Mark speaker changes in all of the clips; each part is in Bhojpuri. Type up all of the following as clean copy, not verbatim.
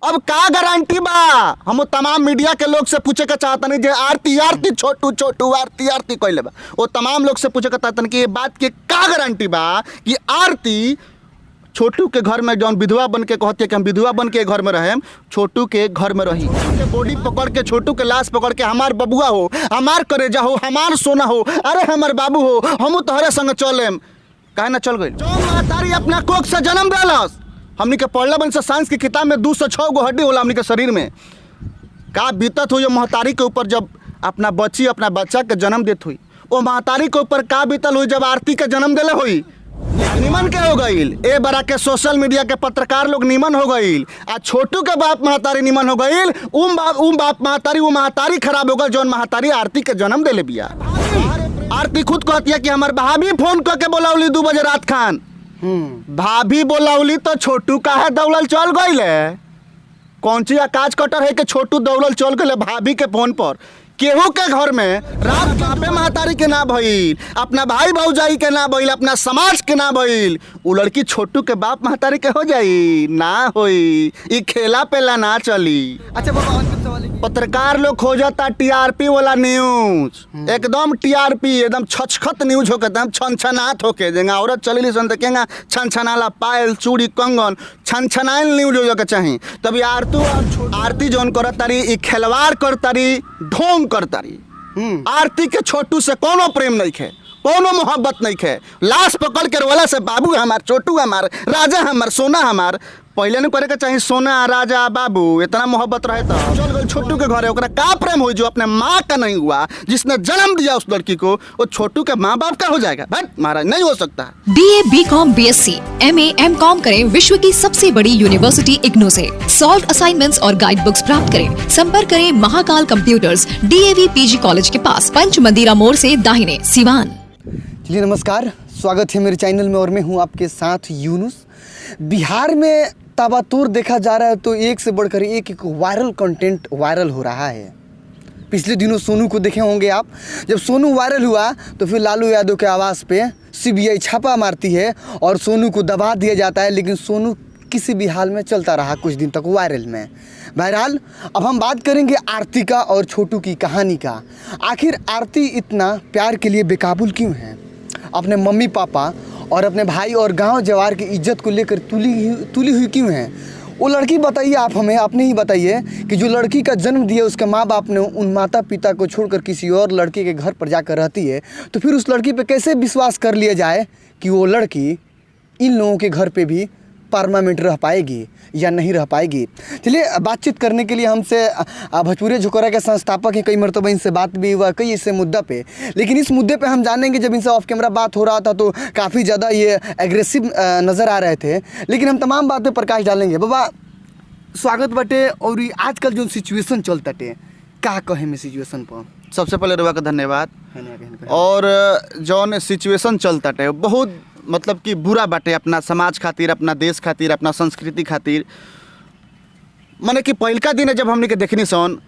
Speaker 1: अब का गारंटी बा। हम तमाम मीडिया के लोग से पूछे के चाहता नहीं, आरती आरती छोटू छोटू आरती आरती कहले बा, वो तमाम लोग से पूछे के चाहता कि ये बात के का गारंटी बा कि आरती छोटू के घर में जौन विधवा बन के कहती है कि हम विधवा बन के घर में रहे, छोटू के घर में रही, के बॉडी पकड़ के छोटू के लाश पकड़ के हमार बबुआ हो, हमार करेजा हो, हमार सोना हो, अरे हमार बाबू हो, हम तोहरे संग चलेम, काहे ना चल गई। जौन महतारी अपना कोख से जन्म देलस, हमनी के पढ़ले बन से साइंस की किताब में 206 गो हड्डी होला हमनी के शरीर में, का बीतत हुई महतारी के ऊपर जब अपना बच्ची अपना बच्चा के जन्म देत हुई, वो महतारी के ऊपर का बीतल हुई जब आरती के जन्म देले हुई। निमन के हो गईल, ए बड़ा के सोशल मीडिया के पत्रकार लोग निमन हो गईल, आ छोटू के बाप महतारी निमन हो गईल, बाप महतारी खराब हो गई जौन महतारी आरती के जन्म देले बिया। आरती खुद कहती है कि हमार भाभी फोन करके बोलावली 2 बजे रात खान, भाभी बोलावली तो छोटू काहे दौड़ल चल गईल, कौन ची काज कटर है कि छोटू दौड़ल चल गईल भाभी के फोन पर। केहू के घर में रात बापे महतारी के ना भइल, अपना भाई भौजाई के ना भइल, अपना समाज के ना भइल, उ लड़की छोटू के बाप महतारी के हो जाई ना होई, ई खेला पेला ना चली।
Speaker 2: अच्छा बाबा,
Speaker 1: पत्रकार लोग खोजता टीआरपी वाला न्यूज, एकदम टीआरपी एकदम छछखत न्यूज होके एकदम छनछनात होके, जेंगा औरत चलेली सन देखेंगा छनछनाला पायल चूड़ी कंगन छनछनाइल न्यूज हो के चाहिए। तभी आरती जौन करत तारी ई खिलवाड़ करतारी, ढोंग करतारी। आरती के छोटू से कोनो प्रेम नहीं खे, कोनो मोहब्बत नहीं खे, लाश पकड़ के रोला से बाबू हमार, छोटू हमार, राजा हमार, सोना हमार, पहले नहीं करे के चाहिए सोना राजा बाबू, इतना मोहब्बत रहे तो चल गई छोटू के घरे, ओकरा का प्रेम हुई जो अपने माँ का नहीं हुआ, जिसने जन्म दिया उस लड़की को, वो छोटू के माँ बाप का हो जाएगा। बट महाराज नहीं हो सकता।
Speaker 3: BA, BCom, BSc, MA, MCom करें विश्व की सबसे बड़ी यूनिवर्सिटी इग्नू से। सॉल्व असाइनमेंट्स और गाइड बुक्स प्राप्त करें। संपर्क करें Mahakal computers, DAV PG college के पास, पंच मंदिरा मोड़ से दाहिने, सिवान।
Speaker 2: जी नमस्कार, स्वागत है मेरे चैनल में और मैं हूं आपके साथ यूनुस। बिहार में ताबड़तोड़ देखा जा रहा है तो एक से बढ़कर एक वायरल कंटेंट वायरल हो रहा है। पिछले दिनों सोनू को देखे होंगे आप, जब सोनू वायरल हुआ तो फिर लालू यादव के आवाज़ पे CBI छापा मारती है और सोनू को दबा दिया जाता है, लेकिन सोनू किसी भी हाल में चलता रहा कुछ दिन तक वायरल में। बहरहाल अब हम बात करेंगे आरती का और छोटू की कहानी का। आखिर आरती इतना प्यार के लिए बेकाबुल क्यों है, अपने मम्मी पापा और अपने भाई और गांव जवार की इज्जत को लेकर तुली हुई क्यों है? वो लड़की बताइए, आप हमें अपने ही बताइए कि जो लड़की का जन्म दिया उसके माँ बाप ने उन माता पिता को छोड़कर किसी और लड़के के घर पर जाकर रहती है, तो फिर उस लड़की पे कैसे विश्वास कर लिया जाए कि वो लड़की इन लोगों के घर पे भी परमानेंट रह पाएगी या नहीं रह पाएगी। चलिए बातचीत करने के लिए हमसे भोजपुरी झोकरा के संस्थापक हैं, कई मरतबा इनसे बात भी हुआ कई इस मुद्दा पे, लेकिन इस मुद्दे पे हम जानेंगे जब इनसे ऑफ कैमरा बात हो रहा था तो काफ़ी ज़्यादा ये एग्रेसिव नज़र आ रहे थे, लेकिन हम तमाम बातें प्रकाश डालेंगे। बाबा स्वागत बटे। और आजकल जो सिचुएशन चलता टे का कहे में सिचुएशन पर
Speaker 1: सबसे पहले रुआ का धन्यवाद। और जौन सिचुएशन चलता टे बहुत मतलब कि बुरा बाटे अपना समाज खातिर, अपना देश खातिर, अपना संस्कृति खातिर। माने कि पहिलका दिन जब हमने के देखनी सन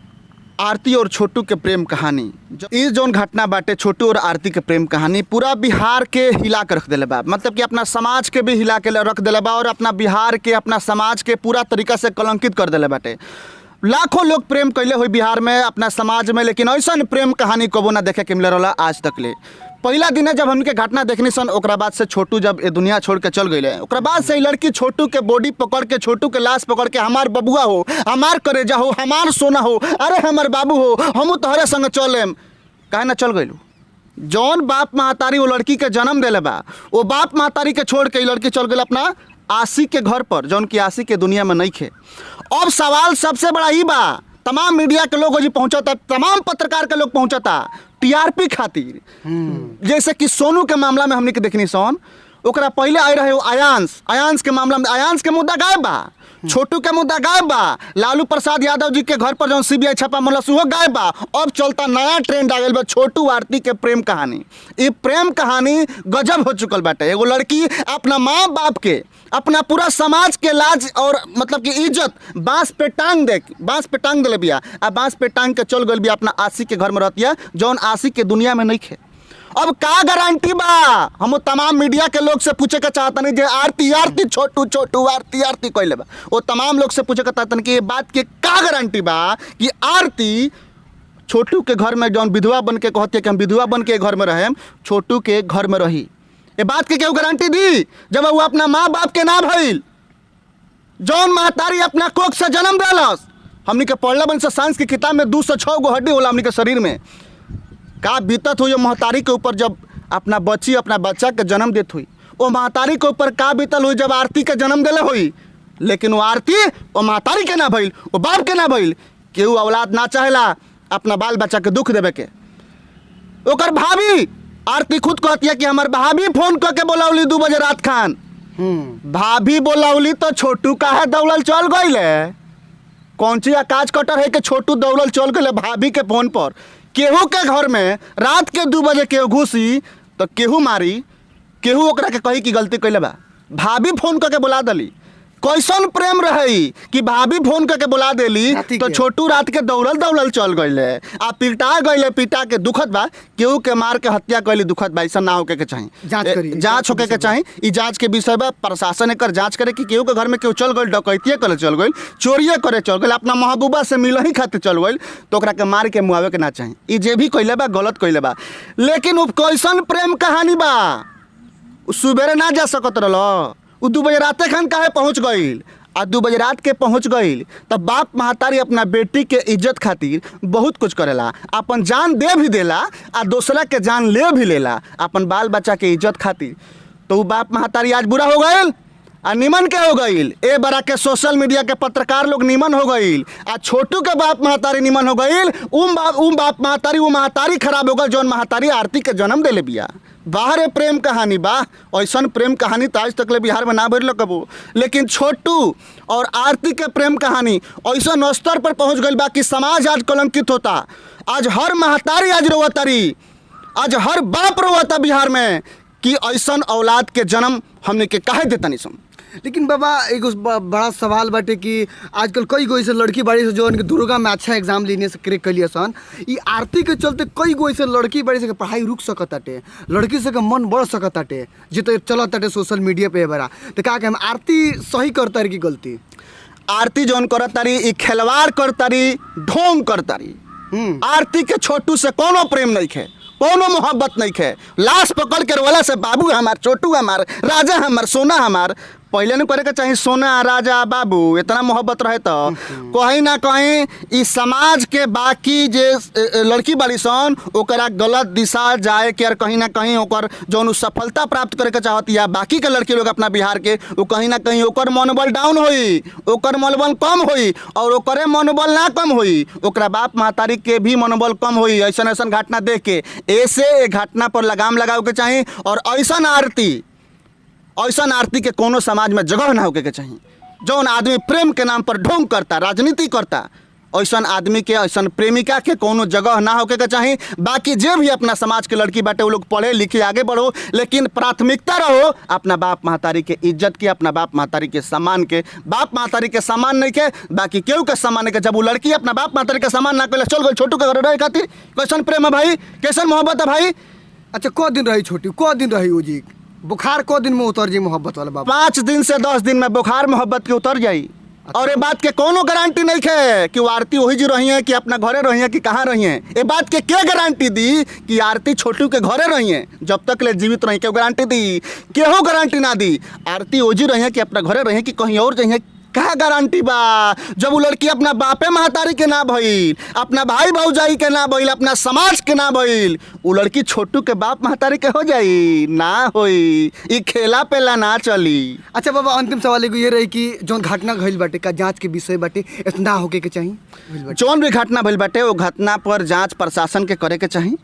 Speaker 1: आरती और छोटू के प्रेम कहानी, इस जौन घटना बाटे छोटू और आरती के प्रेम कहानी पूरा बिहार के हिला के रख दिले बा, मतलब कि अपना समाज के भी हिला के रख दिले बा और अपना बिहार के अपना समाज के पूरा तरीका से कलंकित कर दिले बाटे। लाखों लोग प्रेम कैले हुए बिहार में अपना समाज में, लेकिन ऐसा प्रेम कहानी कबो ना देखे के मिले रहा आज तक ले। पहला दिन जब हमके घटना देखनी सन, ओकरा बाद से छोटू जब ये दुनिया छोड़ के चल गई, ओकरा बाद से लड़की छोटू के बॉडी पकड़ के, छोटू के लाश पकड़ के हमार बबुआ हो, हमार करेजा हो, हमार सोना हो, अरे हमार बाबू हो, हम तोहरे संग चलेम, काहे ना चल गई। जौन बाप महतारी वो लड़की के जन्म दिले बा, वो बाप महतारी के छोड़ के लड़की चल गई अपना आशी के घर पर, जौन की आशी के दुनिया में नहीं खे। अब सवाल सबसे बड़ा ही बा, तमाम मीडिया के लोग जी पहुंचता, तमाम पत्रकार के लोग पहुंचता टीआरपी खातिर। जैसे कि सोनू के मामला में हमने के देखनी सन, ओकरा पहले आए रहे आयांश के मामला में आयांश के मुद्दा गायब बा, छोटू के मुद्दा गायब बा, लालू प्रसाद यादव जी के घर पर जो CBI छापा मामला सुहो गायब बा। अब चलता नया ट्रेंड आ गया बा छोटू आरती के प्रेम कहानी। ये प्रेम कहानी गजब हो चुकल बाटे। एगो लड़की अपना माँ बाप के, अपना पूरा समाज के लाज और मतलब कि इज्जत बांस पे टांग दिले बिया, आ बांस पे टांग के चल गई बिया अपना आशिक के घर में रहती है, जौन आशिक के दुनिया में नहीं खे। अब का गारंटी बा? हम तमाम मीडिया के लोग से पूछे के चाहता नहीं जे आरती आरती छोटू छोटू आरती आरती कहले बा, वो तमाम लोग से पूछे के चाहता कि ये बात के का गारंटी बा कि आरती छोटू के घर में जौन विधवा बन के कहती है कि हम विधवा बन के घर में रहें, छोटू के घर में रही? ये बात के क्यों गारंटी दी जब वो अपना माँ बाप के ना भइल? जौन महतारी अपना कोख से जन्म दिलस, हमनी के पढ़ले बन से साइंस की किताब में 206 गो हड्डी होला हमनी के शरीर में। का बीतत हुई महतारी के ऊपर जब अपना बच्ची अपना बच्चा के जन्म देत हुई? वो महतारी के ऊपर का बीतल हुई जब आरती के जन्म दिले हुई? लेकिन वो आरती वो महतारी के ना भइल, वो बाप के ना भइल। केहू औलाद ना चाहेला अपना बाल बच्चा के दुख देवे के। ओकर भाभी आरती खुद कहती है कि हमार भाभी फोन करके बोलावली 2 बजे रात खान। भाभी बोलावली तो छोटू काहे दौड़ल चल गईले? कौन सी काज कटर है कि छोटू दौड़ल चल गईले भाभी के फोन पर? केहू के घर में रात के 2 बजे केहू घुसी तो केहू मारी, केहू ओकरा के कही कि गलती कैले बा। भाभी फोन करके बुला दली। कैसन प्रेम रही कि भाभी फोन करके बुला देली तो छोटू रात के दौड़ल दौड़ल चल गईले आ पिटा गईले। पिटा के दुखद बा, केहू के मार के हत्या कैली दुखद बा। ऐसा ना होके के चाहिए, जांच होके के चाहिए। ई जांच के विषय बा, प्रशासन एकर जांच करे कि केहू के घर में केहू चल गई, डकैतिये करे चल गई, चोरिये करे चल गई, अपना महबूबा से मिलही खातिर चल गई तो ओकरा के मार के मुआवे के ना चाहिए। ई जे भी कैले बा गलत कैले बा। लेकिन उ कैसन प्रेम कहानी बा? सुबेरे ना जा सकत रहल, वो 2 बजे रात खान काहे पहुँच गईल? आ 2 बजे रात के पहुँच गईल तब बाप महतारी अपना बेटी के इज्जत खातिर बहुत कुछ करेला, अपन जान दे भी देला आ दूसरा के जान ले भी लेला अपन बाल बच्चा के इज्जत खातिर। तो वो बाप महतारी आज बुरा हो गईल आ निमन के हो गईल? ए बड़ा के सोशल मीडिया के पत्रकार लोग निमन हो गईल आ छोटू के बाप महतारी निमन हो गईल। बाप महतारी वो महतारी खराब हो गई जौन महतारी आरती के जन्म देले बिया। बाहर प्रेम कहानी बा, ऐसा प्रेम कहानी तो आज तक ले बिहार में ना भरल कबो। लेकिन छोटू और आरती के प्रेम कहानी ऐसा स्तर पर पहुंच गई बा कि समाज आज कलंकित होता। आज हर महतारी आज रोवतारी, आज हर बाप रोवता बिहार में कि ऐसा औलाद के जन्म हमने के काहे देता नहीं सम।
Speaker 2: लेकिन बाबा एगो बड़ा सवाल बाटे कि आजकल कई गो ऐसे लड़की बाड़ी से जो उनके दुर्गा में अच्छा एग्जाम लेने से क्रैक कलिए सन, ई आरती के चलते कई गो ऐसे लड़की बाड़ी से पढ़ाई रुक सकताटे, लड़की से के मन बढ़ सकताटे जे तो चलताटे सोशल मीडिया पे बड़ा। तो का हम आरती सही करता रही कि गलती?
Speaker 1: आरती जौन करतारी ई खिलवाड़ करतारी, ढोंग करतारी। आरती के छोटू से कोनो प्रेम नहीं है, कोनो मोहब्बत नहीं है। लाश पकड़ के रोला से बाबू हमार, छोटू हमार, राजा हमार, सोना हमार। पहले नहीं करे के चाहिए सोना राजा बाबू, इतना मोहब्बत रहे तो कहीं ना कहीं इस समाज के बाकी जे लड़की बाड़ी सन ओकरा गलत दिशा जाए के, और कहीं ना कहीं ओकर जौन सफलता प्राप्त करे के चाहती है बाकी के लड़की लोग अपना बिहार के, वो कहीं ना कहीं ओकर मनोबल डाउन होई, ओकर मनोबल कम होई, और ओकरे मनोबल ना कम होई, ओकरा बाप महतारी के भी मनोबल कम होई। ऐसा ऐसा घटना देख के ऐसे घटना पर लगाम लगावे के चाहिए। और ऐसा आरती के कोनो समाज में जगह ना होके के चाहिए। जौन आदमी प्रेम के नाम पर ढोंग करता, राजनीति करता, ऐसा आदमी के, ऐसा प्रेमिका के कोनो जगह ना होके के चाहिए। बाकी जे भी अपना समाज के लड़की बाटे वो लोग पढ़े लिखे आगे बढ़ो, लेकिन प्राथमिकता रहो अपना बाप महतारी के इज्जत के, अपना बाप महतारी के सम्मान के। बाप महतारी के सम्मान नहीं के, बाकी केहू के सम्मान नहीं के। जब वो लड़की अपना बाप महतारी के सम्मान ना करे चल गई छोटू के घर रहे खातिर, कैसन प्रेम है भाई, कैसन मोहब्बत है भाई?
Speaker 2: अच्छा को दिन रही छोटी, को दिन रही वो जी? बुखार को दिन में उतर जी मोहब्बत वाला बाबा?
Speaker 1: 5 दिन से 10 दिन में बुखार मोहब्बत के उतर जाई। अच्छा। और ये बात के कोनो गारंटी नहीं है कि वो आरती वही जी रही है कि अपना घरे रही है कि कहाँ रही है। ये बात के क्या गारंटी दी कि आरती छोटू के घरे रही है जब तक ले जीवित रही? क्यों गारंटी दी? केहू गारंटी ना दी। आरती वही रही है कि अपना घरे रही है कि कहीं और जाइए, क्या गारंटी बा? जब वो लड़की अपना बापे महतारी के ना भइल, अपना भाई भौजाई के ना भइल, अपना समाज के ना भइल, वो लड़की छोटू के बाप महतारी के हो जाई? ना होई। ई खेला पेला ना चली।
Speaker 2: अच्छा बाबा अंतिम सवाल एगो ये रही कि जौन घटना घइल बाटे का जांच के विषय बाटे इतना होके के चाहिए?
Speaker 1: जौन भी घटना भइल बाटे वो घटना पर जांच प्रशासन के करे के चाहिए,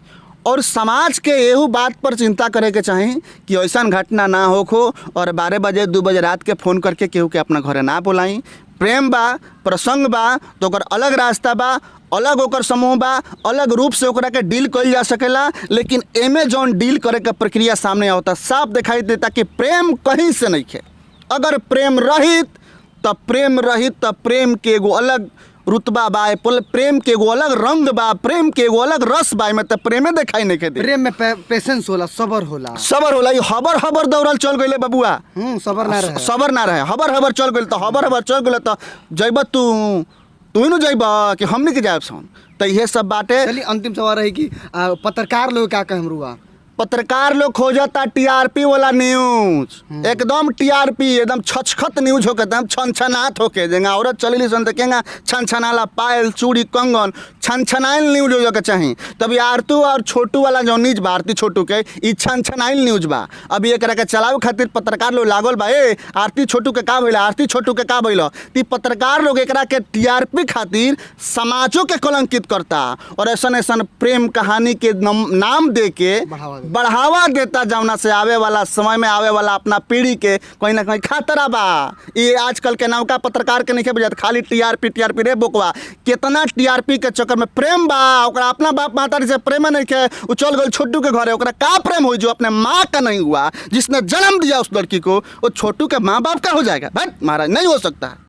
Speaker 1: और समाज के एहू बात पर चिंता करे के चाही कि ऐसा घटना ना होखो, और 12 बजे 2 बजे रात के फ़ोन करके केहू के अपना घरे ना बुलाई। प्रेम बा, प्रसंग बा तो ओकर अलग रास्ता बा, अलग ओकर समूह बा, अलग रूप से ओकरा के डील कइल जा सकेला। लेकिन एमे जौन डील करे के प्रक्रिया सामने आवता साफ दिखाई देता कि प्रेम कहीं से नहीं है। अगर प्रेम रहित तब प्रेम के एगो अलग रुतबा बा, प्रेम के एगो अलग रंग बा, प्रेम के एगो अलग रस बा, में तो प्रेमे दिखाई नहीं के दे।
Speaker 2: प्रेम में पेशेंस होला, सबर होला।
Speaker 1: सबर होला, हबर हबर दौड़ल चल गइले बबुआ।
Speaker 2: सबर ना रहे,
Speaker 1: सबर ना रहे, हबर हबर चल गइल, तो हबर हबर चल गइल तो जइब तू नु जइब कि हमनी के जायब सन। तो ये सब बाटे।
Speaker 2: चलिए अंतिम सवाल है कि पत्रकार लोग क्या कहे हमरुआ?
Speaker 1: पत्रकार लोग खोजता टीआरपी वाला न्यूज, एकदम टीआरपी, एकदम छछखत न्यूज होके, एकदम छनछनात होके, जेंगा औरत चलेली सन देखेंगा छनछनाला पायल चूड़ी कंगन, छनछनाइल न्यूज हो के चाहिए। तभी आरतू और छोटू वाला जो न्यूज बा, आरती छोटू के, ई छनछनाइल न्यूज बा। अभी एकरा के चलावे खातिर पत्रकार लोग लागल बा। ए आरती छोटू के का भइल, आरती छोटू के का भइल, ती पत्रकार लोग एकरा के टीआरपी खातिर समाजों के कलंकित करता और ऐसा ऐसा प्रेम कहानी के नाम दे के बढ़ावा देता, जौना से आवे वाला समय में आवे वाला अपना पीढ़ी के कहीं ना कहीं खतरा बा। ये आजकल के नौका पत्रकार के नहीं बुझात, खाली टीआरपी टीआरपी रे बोकवा। कितना टीआरपी के चक्कर में प्रेम बा, ओकरा अपना बाप माता से प्रेम नहीं के, वो चल गई छोटू के घरे, ओकरा का प्रेम हुई जो अपने माँ का नहीं हुआ, जिसने जन्म दिया उस लड़की को, वो छोटू के माँ बाप का हो जाएगा? भाई महाराज नहीं हो सकता।